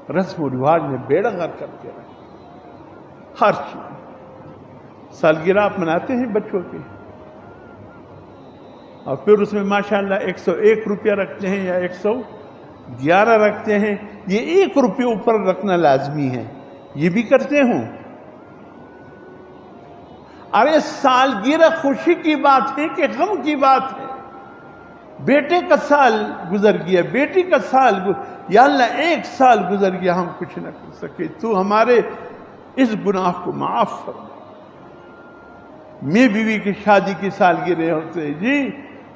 رسم و رواج نے بیڑا غرق کر کے رکھا۔ ہر چیز سالگرہ آپ مناتے ہیں بچوں کی، اور پھر اس میں ماشاءاللہ 101 روپیہ رکھتے ہیں یا 111 رکھتے ہیں، یہ 1 روپیہ اوپر رکھنا لازمی ہے، یہ بھی کرتے ہوں۔ ارے سالگرہ خوشی کی بات ہے کہ غم کی بات ہے؟ بیٹے کا سال گزر گیا، بیٹی کا سال یا اللہ 1 سال گزر گیا، ہم کچھ نہ کر سکے، تو ہمارے اس گناہ کو معاف فرما۔ میں بیوی کی شادی کی سالگرہ ہوتے ہیں، جی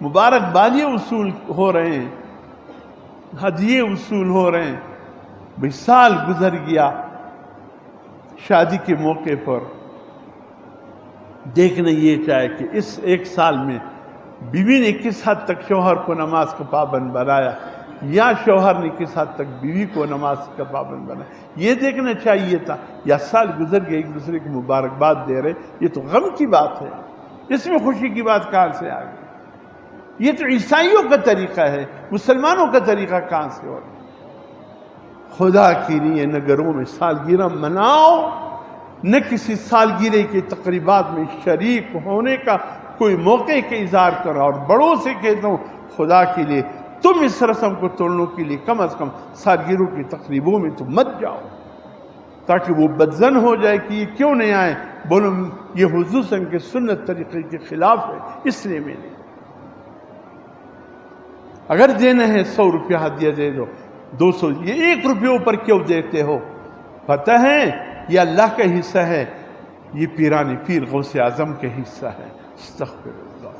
مبارکبادی وصول ہو رہے ہیں، ہدیے وصول ہو رہے ہیں، بھئی سال گزر گیا شادی کے موقع پر دیکھنا یہ چاہے کہ اس 1 سال میں بیوی نے کس حد تک شوہر کو نماز کا پابند بنایا، یا شوہر نے کس حد تک بیوی کو نماز کا پابند بنایا، یہ دیکھنا چاہیے تھا۔ یا سال گزر گیا ایک دوسرے کو مبارکباد دے رہے، یہ تو غم کی بات ہے، اس میں خوشی کی بات کہاں سے آ گئی؟ یہ تو عیسائیوں کا طریقہ ہے، مسلمانوں کا طریقہ کہاں سے ہو رہا ہے؟ خدا کے لیے نہ گھروں میں سالگرہ مناؤ، نہ کسی سالگرہ کے تقریبات میں شریک ہونے کا کوئی موقع کا اظہار کرو، اور بڑوں سے کہتا ہوں خدا کے لیے تم اس رسم کو توڑنے کے لیے کم از کم سالگرہوں کی تقریبوں میں تو مت جاؤ، تاکہ وہ بدظن ہو جائے کہ یہ کیوں نہیں آئے، بولو یہ حضور صلی اللہ علیہ وسلم کے سنت طریقے کے خلاف ہے، اس لیے میں نے اگر دینا ہے 100 روپیہ ہدیہ دے دو، 200، یہ 1 روپیہ اوپر کیوں دیتے ہو؟ پتہ ہے یہ اللہ کا حصہ ہے، یہ پیران پیر غوث اعظم کا حصہ ہے۔ استغفر اللہ،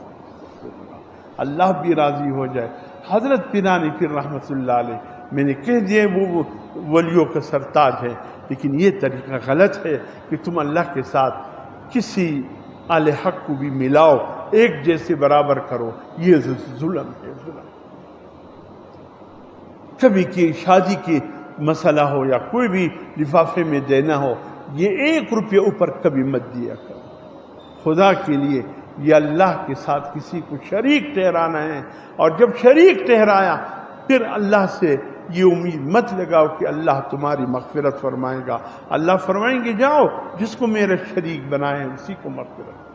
اللہ بھی راضی ہو جائے۔ حضرت پیران پیر رحمۃ اللہ علیہ، میں نے کہہ دیا وہ ولیوں کا سرتاج ہے، لیکن یہ طریقہ غلط ہے کہ تم اللہ کے ساتھ کسی اہل حق کو بھی ملاؤ، ایک جیسے برابر کرو، یہ ظلم ہے، ظلم۔ کبھی کی شادی کی مسئلہ ہو یا کوئی بھی لفافے میں دینا ہو، یہ 1 روپیہ اوپر کبھی مت دیا کرو، خدا کے لیے۔ یہ اللہ کے ساتھ کسی کو شریک ٹھہرانا ہے، اور جب شریک ٹھہرایا پھر اللہ سے یہ امید مت لگاؤ کہ اللہ تمہاری مغفرت فرمائے گا۔ اللہ فرمائیں گے جاؤ جس کو میرا شریک بنائے اسی کو مغفرت۔